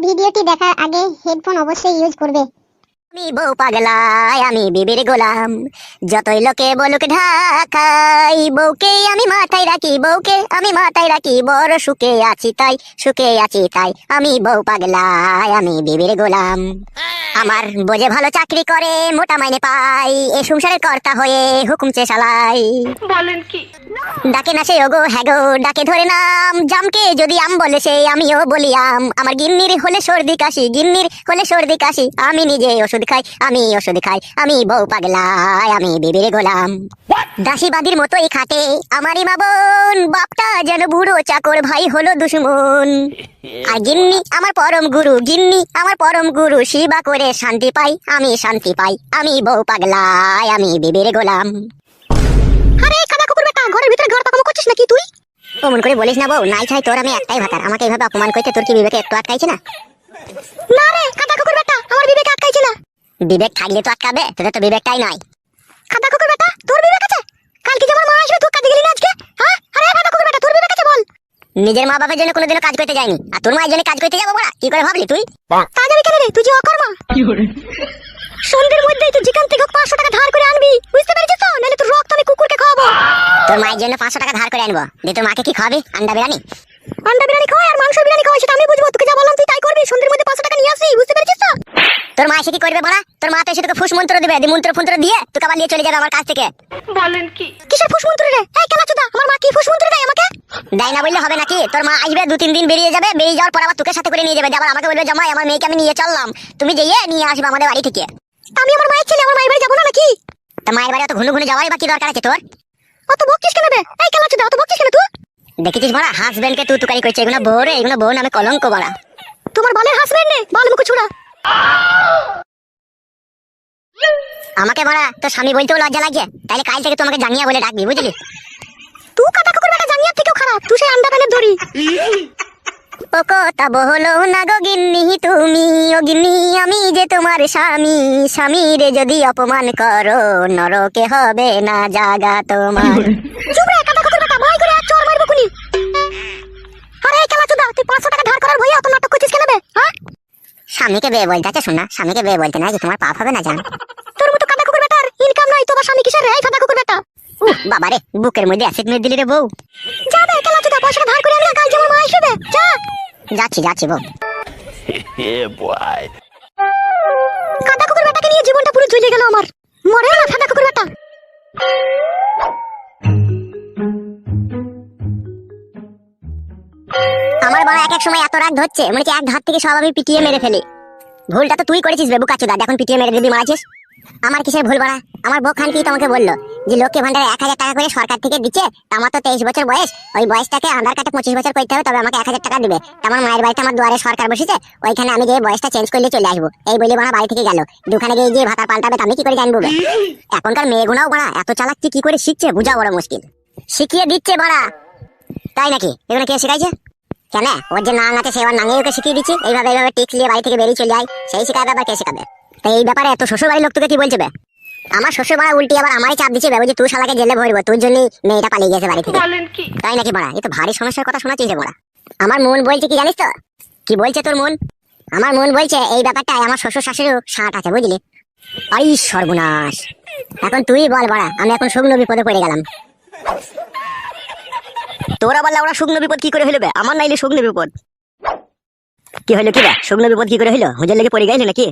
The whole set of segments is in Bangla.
ভিডিওটি দেখার আগে হেডফোন অবশ্যই ইউজ করবে। আমি বউ পাগলায় আমি বিবির গোলাম, যতই লোকে বলুক ঢাকাই, বউকে আমি মাথায় রাখি, বউকে আমি মাথায় রাখি, বড় সুখে আছি তাই, সুখে আছি তাই, আমি বউ পাগলায় আমি বিবির গোলাম। আমার বোঝে ভালো চাকরি করে, মোটা মাইনে পাই, এ সংসারের কর্তা হয়ে হুকুম চালাই। বলেন কি? ডাকে না সে ওগো হ্যাগো, ডাকে ধরে নাম, জামকে যদি আম বলে সে আমিও বলি আম। আমার গিন্নির হলে সর্দি কাশি, গিন্নির হলে সর্দি কাশি, আমি নিজে ওষুধ খাই, আমি ওষুধ খাই, আমি বউ পাগলায় আমি বিবির গোলাম। দাসীবাদীর মতোই খাটে আমারই মা বোন, বাপটা যেন বুড়ো চাকর, ভাই হলো দুশ্মন। আর গিন্নি আমার পরম গুরু, গিন্নি আমার পরম গুরু, সেবা করে শান্তি পাই, আমি শান্তি পাই, আমি বউ পাগলায় আমি বিবির গোলাম। আরে কাদা কুকুর বেটা, ঘরের ভিতরে ঘর পাকামো করছিস নাকি তুই? অমন করে বলিস না বউ, নাই চাই তোর আমি একটাই ভাতার, আমাকে এইভাবে অপমান করতে তোর কি বিবেকে একটু আটকাইছে না? না রে কাদা কুকুর বেটা, আমার বিবেক আটকাইছে না। বিবেক থাকলে তো আটকাবে, তোদের তো বিবেকটাই নয়। কাদা কুকুর বেটা, তোর বিবেক আছে? কালকে যে আমার মা আসবে তুই কাজে গেলি না আজকে? হ্যাঁ, আরে কাদা কুকুর বেটা, তোর বিবেক আছে বল? নিজের মা বাবার জন্য কোনোদিনও কাজ করতে যায়নি, আর তোর মায়ের জন্য কাজ করতে যাবো বড়া? কি করে ভাবলি তুই? তা যাবি কেন রে, তুই যে অকর্মা। সন্ধ্যের মধ্যেই তুই যেখান থেকে 500 টাকা ধার করে আনবি, বুঝতে পেরেছিস তো? নাহলে তোর রক্ত আমি কুকুরকে খাওয়াবো। তোর মায়ের জন্য 500 টাকা ধার করে আনবো, দিয়ে তোর মাকে কি খাওয়াবি? আন্ডা বিরিয়ানি? আন্ডা বিরিয়ানি খাওয়াই আর মাংস বিরিয়ানি খাওয়াই সেটা আমি বুঝবো, তোকে যা বললাম তুই তাই করবি। সন্ধ্যের মধ্যে 500 টাকা নিয়ে আসবি, বুঝতে পেরেছিস তো? তোর মা এসে কি করবে বড়া? তোর মা তো এসে তোকে ফুস মন্ত্র দিবে, দিয়ে মন্ত্র ফন্ত্র দিয়ে তোকে আবার নিয়ে চলে যাবে আমার কাছ থেকে। বলেন কি? কিসের ফুসমন্ত্র রে? এই কেলাচোদা, আমার মা কি ফুসমন্ত্র দেয় আমাকে? দেয় না বললে হবে নাকি? তোর মা আসবে 2-3 দিন বেরিয়ে যাবে, বেরিয়ে যাওয়ার পর আবার তোকে সাথে করে নিয়ে যাবে, দিয়ে আবার আমাকে বলবে জামাই আমার মেয়েকে আমি নিয়ে চললাম, তুমি যেয়ে নিয়ে আসবে আমাদের বাড়ি থেকে। আমি আমার মায়ের ছেলে, আমার মায়ের বাড়ি যাবো না নাকি? তা মায়ের বাড়ি অত ঘুনু ঘুনু যাওয়ারই বা কি দরকার আছে তোর? অত বকছিস কেন বে? এই কেলাচোদা, অত বকছিস কেন তুই? দেখেছিস বড়া, হাজবেন্ডকে তুই তুকারি করছে, এগুলো বউ রে, এগুলো বউ নামে কলঙ্ক বড়া। তোমার বালের হাসবেন্ড নে, বাল মুখ ছুড়া। আমাকে বড়া তোর স্বামী বলতেও লজ্জা লাগে, তাইলে কাল থেকে তোমাকে জানিয়া বলে ডাকবি, বুঝলি? তুই কাদা কুকুর বেটা, জাঙ্গিয়ার থেকেও খারাপ, তুই সেই আন্ডা প্যানের ধরি। ও কথা বহলো না গো গিন্নি তুমি, ও গিন্নি আমি যে তোমার স্বামী, স্বামীরে যদি অপমান করো, নরকে হবে না জাগা তোমার। চুপ রে কাদা কুকুর বেটা, ভয় করে এক চড় মারবো কুনি। আরে এই কেলাচোদা, তুই 500 টাকা ধার করার ভয়ে অত নাটক করছিস কেন বে? হ্যাঁ, স্বামীকে বিয়ে বলতে আছে, শোনা, স্বামীকে বিয়ে বলতে না যে তোমার পাপ হবে না জান। তোর মতো কাদা কুকুর বেটার ইনকাম নাই, তোমার স্বামী কিসের রে? এই কাদা কুকুর বেটা, বাবারে, বুকের মধ্যে অ্যাসিড মেরে দিলি রে বউ। যা বে কেলাচোদা, পয়সাটা ধার করে আনলে কাল যে আমার মা আসবে, যা। যাচ্ছি যাচ্ছি বউ। কাদা কুকুর বেটাকে নিয়ে জীবনটা পুরো জ্বলে গেল আমার। মরে না কাদা কুকুর বেটা। আমার বড় এক এক সময় এত রাগ ধরছে, মনে হচ্ছে এক ধার থেকে সব আমি পিটিয়ে মেরে ফেলি। ভুলটা তো তুই করেছিস বেবু কাচুদা, এখন পিটিয়ে মেরে দিবি মারাছিস। আমার কিসের ভুল বড়া? আমার বউ খান কি তোমাকে বললো যে লক্ষ্মী ভান্ডারে 1000 টাকা করে সরকার থেকে দিচ্ছে, আমার তো 23 বছর বয়স, ওই বয়সটাকে আধার কার্ডে 25 বছর করতে হবে, তবে আমাকে 1000 টাকা দিবে। আমার মায়ের বাড়িতে আমার দুয়ারে সরকার বসেছে, ওইখানে আমি গিয়ে বয়সটা চেঞ্জ করলে চলে আসবো, এই বলে বাড়া বাড়ি থেকে গেল। দোকানে গিয়ে যে ভাতা পাল্টাবে আমি কি করে জানবো? এখনকার মেয়েগুনাও বাড়া এত চালাক কি করে শিখছে বুঝা বড় মুশকিল। শিখিয়ে দিচ্ছে বাড়া। তাই নাকি? এগুলো কে শেখাইছে? কেন ওর যে নাং আছে সে আবার নাঙে ওকে শিখিয়ে দিচ্ছি, এইভাবে এইভাবে টিক্স নিয়ে বাড়ি থেকে বেরিয়ে চলে যায়, সেই শিখাবে আবার কে শেখাবে? তো এই ব্যাপারে এত শ্বশুর বাড়ির লোক তোকে কি বলছে বে? আমার শ্বশুর বাড়া উল্টি আবার আমারই চাপ দিচ্ছে, যে তুই শালাকে জেলে ভরবো, তোর জন্যই মেয়েটা পালিয়ে গেছে বাড়ি থেকে। বলেন কি? তাই নাকি বড়া? এ তো ভারী সমস্যার কথা শোনাচ্ছিস রে বড়া। আমার মন বলছে কি জানিস তো? কি বলছে তোর মন? আমার মন বলছে এই ব্যাপারটায় আমার শ্বশুর শাশুড়িও সাট আছে, বুঝলি? আই সর্বনাশ, এখন তুই বল বড়া, আমি এখন শুকনো বিপদে পড়ে গেলাম। তোরা বললে ওরা শুকনো বিপদ কি করে হইলো বে? আমার নাইলে শুকনো বিপদ কি হইলো? কি বে শুকনো বিপদ কি করে হইলো? হুজুর লেগে পড়ে গেল নাকি?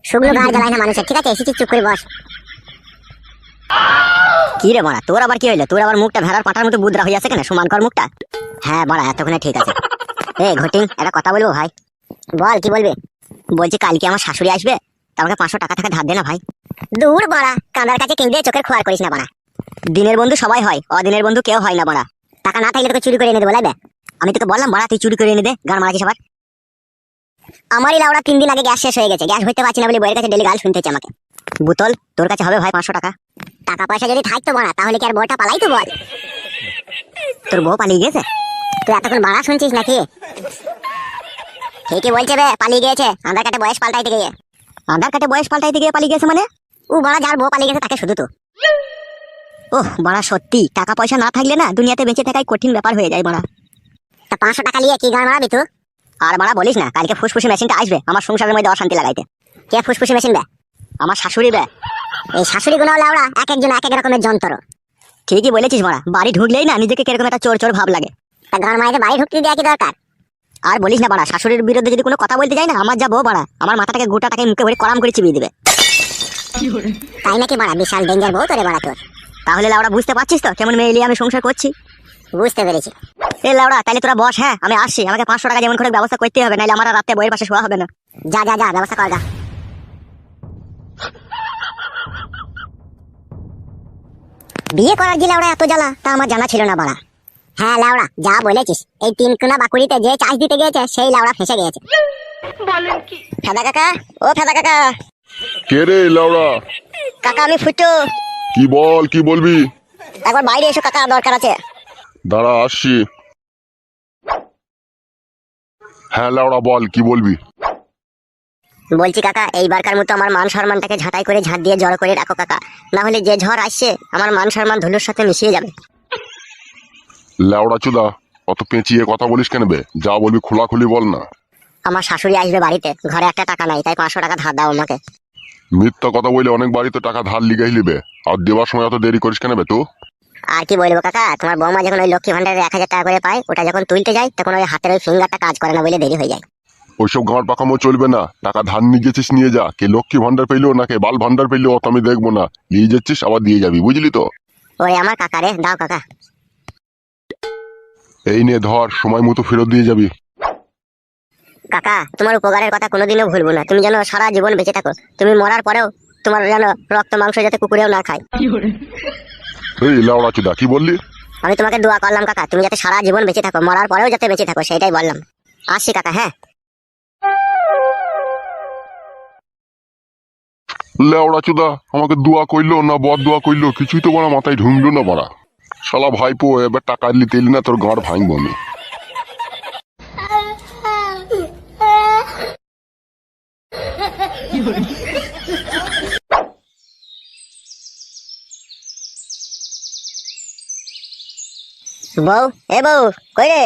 শুকনো গাছ জ্বালায় না মানুষের, ঠিক আছে? এসেছিস চুপ করে বস। কি রে বড়া, তোর আবার কি হইলো? তোর আবার মুখটা ভেড়ার পাটার মতো বুদরা হয়ে আছে কেন? সমান কর মুখটা। হ্যাঁ বড়া, এতক্ষণে ঠিক আছে। এ ঘটিং, একটা কথা বলবো ভাই। বল, কি বলবি? বলছি কালকে আমার শাশুড়ি আসবে, তা আমাকে 500 টাকা থেকে ধার দে না ভাই। দূর বড়া, কাঁদার কাছে কেঁদে চোখের খোয়ার করিস না বড়া। দিনের বন্ধু সবাই হয়, অদিনের বন্ধু কেউ হয় না বড়া। টাকা না থাকলে তোকে চুরি করে এনে দেবো, লাইবে? আমি তোকে বললাম বড়া তুই চুরি করে এনে দে, গান মারাছিস আবার। আমারই লাউড়া 3 দিন আগে গ্যাস শেষ হয়ে গেছে, গ্যাস ভরতে পারছি না বলে বইয়ের কাছে ডেলি গাল শুনতে হচ্ছে আমাকে। বোতল তোর কাছে হবে ভাই 500 টাকা? টাকা পয়সা যদি থাকতো বড়া, তাহলে কি আর বউটা পালাইতো বল? তোর বউ পালিয়ে গেছে? তুই এতক্ষণ বাড়া শুনছিস নাকি? ঠিকই বলছে বে, পালিয়ে গিয়েছে আধার কার্ডে বয়স পাল্টাইতে গিয়ে। আধার কার্ডে বয়স পাল্টাইতে গিয়ে পালিয়ে গেছে মানে? ও বড়া, যার বউ পালিয়ে গেছে তাকে শুধু তো। ওহ বড়া, সত্যি টাকা পয়সা না থাকলে না দুনিয়াতে বেঁচে থাকাই কঠিন ব্যাপার হয়ে যায় বড়া। তা 500 টাকা নিয়ে কি গান মারাবি তুই? আর বাড়া বলিস না, কালকে ফুসফুসি মেশিনটা আসবে আমার সংসারের মধ্যে অশান্তি লাগাইতে। কে ফুসফুসি মেশিন বে? আমার শাশুড়ি বে। এই শাশুড়ি গুলো লাউড়া এক একজন এক এক রকমের যন্ত্র। ঠিকই বলেছিস বাড়া, বাড়ি ঢুকলেই না নিজেকে কিরকম একটা চোর চোর ভাব লাগে। তা গান মাইতে বাড়ি ঢুকতে দেওয়া কি দরকার? আর বলিস না বাড়া, শাশুড়ির বিরুদ্ধে যদি কোনো কথা বলতে যাই না, আমার যা বউ বাড়া আমার মাথাটাকে গোটাটাকে মুখে ভরে করাম করে চিবিয়ে দিবে। তাই নাকি বাড়া? বিশাল ডেঞ্জার বউ তোরে বাড়া তোর। তাহলে লাউড়া বুঝতে পারছিস তো কেমন মেয়ে নিয়ে আমি সংসার করছি। বুঝতে পেরেছি। এ লাউড়া তাহলে তোরা বস, হ্যাঁ আমি আসছি। আমাকে 500 টাকা যেমন করে ব্যবস্থা করতে হবে, নাহলে আমার আর রাতে বইয়ের পাশে শোয়া হবে না। যা যা যা ব্যবস্থা কর যা। বিয়ে করার যে লাউড়া এত জ্বালা তা আমার জানা ছিল না বাড়া। হ্যাঁ লাউড়া যা বলেছিস, এই 3 কোনা বাকুড়িতে যে চাষ দিতে গিয়েছে সেই লাউড়া ফেসে গিয়েছে। বলেন কি? ফেদা কাকা, ও ফেদা কাকা। কে রে লাউড়া? কাকা আমি ফুটো। কি বল, কি বলবি? একবার বাইরে এসো কাকা, দরকার আছে। দাঁড়া আসছি। হ্যাঁ লাউড়া বল, কি বলবি? বলছি কাকা, এইবারকার মতো আমার মান সম্মানটাকে ঝাঁটাই করে ঝাঁট দিয়ে জড়ো করে রাখো কাকা, না হলে যে ঝড় আসছে আমার মান সম্মান ধুলোর সাথে মিশিয়ে যাবে। লাউড়া চুদা, অত পেঁচিয়ে কথা বলিস কেন বে? যা বলবি খোলাখুলি বল না। আমার শাশুড়ি আসবে বাড়িতে, ঘরে একটা টাকা নাই, তাই 500 টাকা ধার দাও আমাকে। মিথ্যা কথা বলে অনেক বাড়িতে টাকা ধার লিগাই লিবে, আর দেওয়ার সময় অত দেরি করিস কেন বে তো? আর কি বলবো কাকা, তোমার বৌমা যখন ওই লক্ষ্মী ভান্ডারে 1000 টাকা করে পায়, ওটা যখন তুলতে যায় তখন ওই হাতের ওই ফিঙ্গারটা কাজ করে না বলে দেরি হয়ে যায়। ওইসব গাঁড় পাকামো চলবে না। টাকা ধার নিয়ে গেছিস নিয়ে যা, কে লক্ষ্মী ভান্ডার পেলো নাকি বাল ভান্ডার পেলো অত আমি দেখবো না। নিয়ে যাচ্ছিস আবার দিয়ে যাবি, বুঝলি তো? ওরে আমার কাকা রে, দাও কাকা। এই নে ধর, সময় মতো ফেরত দিয়ে যাবি। কাকা তোমার উপকারের কথা কোনোদিনও ভুলবো না, তুমি যেন সারা জীবন বেঁচে থাকো। তুমি মরার পরেও তোমার যেন রক্ত মাংস যাতে কুকুরেও না খায়। এই লাউড়া চুদা, কি বললি? আমি তোমাকে দোয়া করলাম কাকা, তুমি যাতে সারা জীবন বেঁচে থাকো, মরার পরেও যাতে বেঁচে থাকো, সেটাই বললাম। আসছি কাকা, হ্যাঁ। লেওড়া চুদা, আমাকে দোয়া কইলো না বদ দোয়া কইলো কিছুই তো বড় মাথায় ঢুকলো না বড়া। শালা ভাইপো, এবার টাকা নিতে এলি না তোর গাঁড় ভাঙবো আমি। বউ, এ বউ, কই রে?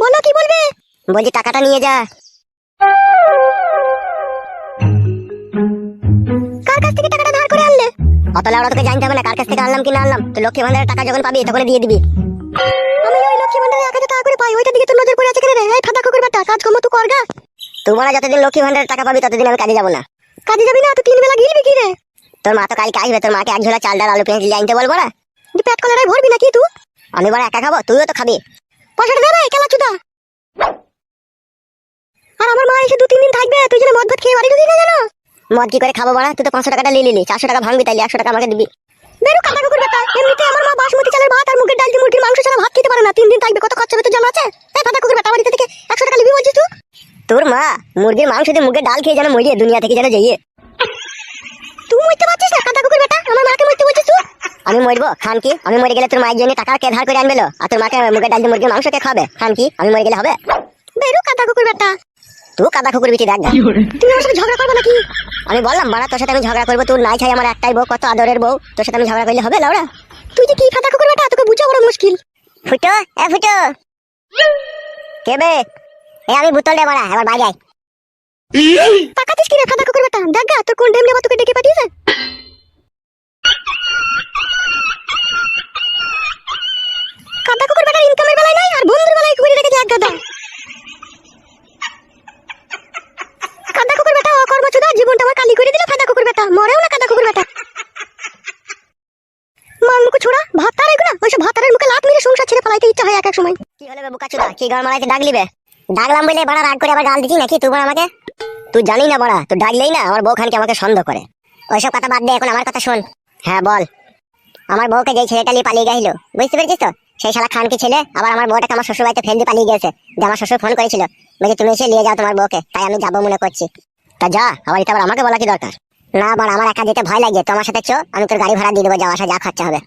বলো কি বলবে? বলছি টাকাটা নিয়ে যা। কার কাছ থেকে টাকাটা ধার করে আনলে? অত লাউড়া তোকে জানতে হবে না কার কাছ থেকে আনলাম কি না আনলাম। তুই লক্ষ্মী ভান্ডারের টাকা যখন পাবি তখন দিয়ে দিবি। আমি ওই লক্ষ্মী ভান্ডারে 1000 টাকা করে পাই, ওইটার দিকে তোর নজর পড়ে আছে কেন রে? এই ফাদা কুকুর বেটা, কাজ কম তো করগা। তোমরা যতদিন লক্ষ্মী ভান্ডারের টাকা পাবি ততদিন আমি কাজে যাবো না। কাজে যাবি না তো 3 বেলা গিলবি কি রে? তোর মা তো কালকে আসবে, তোর মাকে 1 ঝোলা চাল ডাল আলু পেঁয়াজ আনতে বলবো না? তুই পেট কলারাই ভরবি নাকি তুই? আমি বড় একা খাবো, তুইও তো খাবি। পয়সাটা দে রে কেলা চুদা। আর আমার মা এসে 2-3 দিন থাকবে, তুই যেন মদ ভাত খেয়ে বাড়ি ঢুকি না জানো? মদ কি করে খাবো বড়া? তুই তো 500 টাকাটা নিয়ে নিলি, 400 টাকা ভাঙবি, তাইলে 100 টাকা আমাকে দিবি। বেরু কাটা কুকুর বেটা, এমনিতে আমার মা বাসমতি চালের ভাত আর মুগের ডাল দিয়ে মুরগির মাংস ছাড়া ভাত খেতে পারে না। 3 দিন থাকবে, কত খরচ হবে তো জানা আছে? এই ফাদা কুকুর বেটা, বাড়িতে থেকে 100 টাকা নিবি বলছিস তুই? তোর মা মুরগির মাংস দিয়ে মুগের ডাল খেয়ে যেন মরিয়ে দুনিয়া থেকে যেন যাইয়ে। তুই মরতে পারছিস না কাটা কুকুর বেটা, আমার মাকে মরতে বলছিস তুই? আমি মরবো খান কি? আমি মরে গেলে তোর মায়ের জন্য টাকা কে ধার করে আনবেলো, আর তোর মাকে মুগের ডাল দিয়ে মুরগির মাংস কে খাবে? খান কি? আমি মরে গেলে হবে? বেরু কাটা কুকুর বেটা। তুই কাদা কুকুর বিটি দেখ না। তুমি আমার সাথে ঝগড়া করবে নাকি? আমি বললাম বাড়া তোর সাথে আমি ঝগড়া করবো? তোর নাই ছাই আমার একটাই বউ, কত আদরের বউ, তোর সাথে আমি ঝগড়া করলে হবে লাউড়া? তুই যে কি ফাদা কুকুর বেটা, তোকে বুঝা বড় মুশকিল। ফুটো, এ ফুটো, কে বে? এ আমি বোতল দে বাড়া, এবার বাইরে আয়। তাকাতিস কি রে ফাদা কুকুর বেটা? দেখ গা তোর কোন ডেমলে বা তোকে ডেকে পাঠিয়েছে। কাদা কুকুর বেটার ইনকামের বেলায় নাই, আর বন্ধুর বেলায় কুকুরি রেখেছে এক গাদা। কাদা কুকুর বেটা অকর্মচুদা, জীবনটা আমার কালি করে দিল ফাদা কুকুর বেটা। মরেও না কাদা কুকুর বেটা। মান মুখ ছোড়া ভাতার এগুলা, ওইসব ভাতারের মুখে লাত মেরে সংসার ছেড়ে পালাইতে ইচ্ছা হয় এক এক সময়। কি হলো বে বোকাচোদা, কি গাল মারাইতে ডাকলি বে? ডাকলাম বলে বাড়া রাগ করে আবার গাল দিচ্ছি নাকি তুই বড় আমাকে? তুই জানি না বাড়া, তুই ডাকলেই না আমার বউ খানকে আমাকে সন্দেহ করে। ওইসব কথা বাদ দে, এখন আমার কথা শোন। হ্যাঁ বল। আমার বউকে যেই ছেলেটা নিয়ে পালিয়ে গেছিল, বুঝতে পেরেছিস তো? সেই শালা খানকে ছেলে আবার আমার বউটাকে আমার শ্বশুর বাড়িতে ফেল দিয়ে পালিয়ে গেছে। যে আমার শ্বশুর ফোন করেছিল, বলছে তুমি এসে নিয়ে যাও তোমার বউকে, তাই আমি যাবো মনে করছি। তা যা, আবার এটা আবার আমাকে বলা কি দরকার? না বাড়া, আমার একা যেতে ভয় লাগে, তো আমার সাথে চো, আমি তোর গাড়ি ভাড়া দিয়ে দেবো, যাওয়া আসা যা খরচা হবে।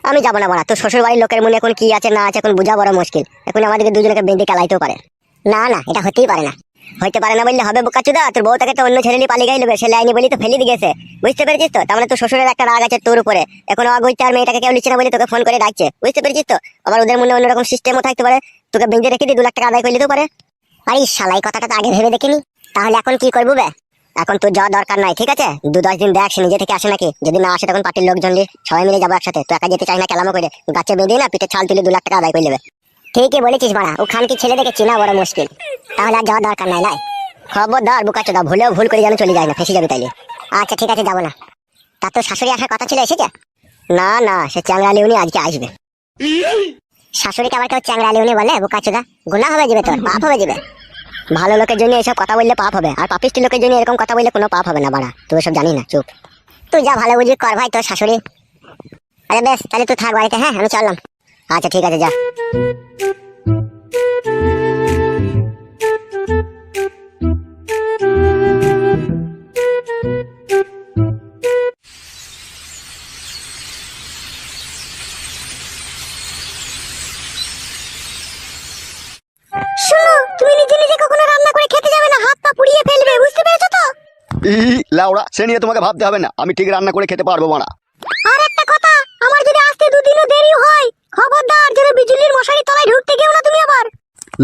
আমি যাবো না বাড়া, তোর শ্বশুর বাড়ির লোকের মনে এখন কি আছে না আছে এখন বোঝা বড় মুশকিল। এখন আমাদেরকে দুজনকে বেঁধে চালাইতেও পারে। না না, এটা হতেই পারে না। হইতে পারে না বললে হবে বোকাচুদা? তোর বউ তাকে তো অন্য ছেলে নিয়ে পালিয়ে গেল, সে লাইনি বলি তো ফেলে দিয়ে গেছে, বুঝতে পেরেছিস তো? তার মানে তোর শ্বশুরের একটা রাগ আছে তোর উপরে, এখন আগ হইতে আর মেয়েটাকে কেউ লিখছে না বলে তোকে ফোন করে ডাকছে, বুঝতে পেরেছিস তো? আবার ওদের মনে অন্যরকম সিস্টেমও থাকতে পারে, তোকে বেঁধে রেখে দিয়ে 2 লাখ টাকা আদায় করে দিতে পারে। আরে শালাই কথাটা তো আগে ভেবে দেখিনি। তাহলে এখন কি করবো বে? এখন তোর যাওয়া দরকার নাই, ঠিক আছে? 2-10 দিন দেখ সে নিজে থেকে আসে নাকি। যদি না আসে তখন পার্টির লোকজন নিয়ে সবাই মিলে যাবো একসাথে। তো একা যেতে চাই না, কেলামো করে গাছে বেঁধে না পিঠে ছাল তুলে 2 লাখ টাকা আদায় করে নেবে। ঠিকই বলেছিস বাড়া, ও খানকি ছেলে দেখে চেনা বড় মুশকিল। তাহলে আর যাওয়ার দরকার নাই লাই। খবরদার বোকাচোদা, ভুলেও ভুল করে যেন চলে যায় না, ফেসে যাবে তাইলে। আচ্ছা ঠিক আছে, যাবো না। তা তোর শাশুড়ি আসার কথা ছিল, এসেছে? না না, সে চ্যাংড়া লিউনি আজকে আসবে। শাশুড়িকে আবার কেউ চ্যাংড়া লিউনি বলে বোকাচোদা? গুনাহ হবে যাবে, তোর পাপ হবে যাবে। ভালো লোকের জন্য এসব কথা বললে পাপ হবে, আর পাপিষ্টি লোকের জন্য এরকম কথা বললে কোনো পাপ হবে না বাড়া। তুই সব জানি না, চুপ। তুই যা ভালো বুঝবি কর ভাই, তোর শাশুড়ি। আরে বেশ, তাহলে তুই থাক বাড়িতে, হ্যাঁ আমি চললাম। আচ্ছা ঠিক আছে, যা। শোনো, তুমি নিজে নিজে কখনো রান্না করে খেতে যাবে না, হাত পা পুড়িয়ে ফেলবে, বুঝতে পেরেছো তো? লাউড়া, সে নিয়ে তোমাকে ভাবতে হবে না, আমি ঠিক রান্না করে খেতে পারবো বাড়া। আর একটা কথা, আমার যদি আসতে 2 দিনও দেরি হয়, খবরদার যেন বিজুলির মশারি তলায় ঢুকতে গেও না তুমি আবার।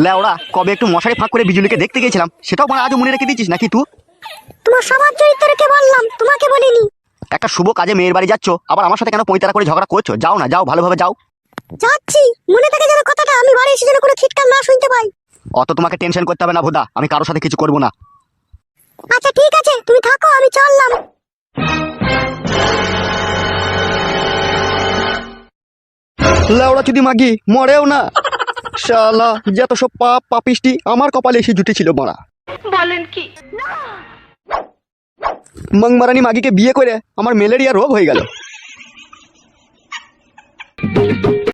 লাউড়া, কবে একটু মশারি ফাঁক করে বিজুলিকে দেখতে গেছিলাম, সেটাও বাড়া আজও মনে রেখে দিয়েছিস নাকি তুই? তোমার স্বভাব চরিত্রকে বললাম, তোমাকে বলিনি। একটা শুভ কাজে মেয়ের বাড়ি যাচ্ছ, আবার আমার সাথে কেন পঁয়তারা করে ঝগড়া করছো? যাও না, যাও, ভালোভাবে যাও। যাচ্ছি, মনে থাকে যেন কথাটা, আমি বাড়ি এসে যেন কোনো খিটকার না শুনতে পাই। অত তোমাকে টেনশন করতে হবে না ভোদা, আমি কারোর সাথে কিছু করবো না। আচ্ছা ঠিক আছে, তুমি থাকো, আমি চললাম। লাউড়া যদি মাগি মরেও না। শালা, যত সব পাপ পাপিষ্টি আমার কপালে এসে জুটেছিল বাড়া। বলেন কি? মংমারানি মাগিকে বিয়ে করে আমার ম্যালেরিয়া রোগ হয়ে গেল।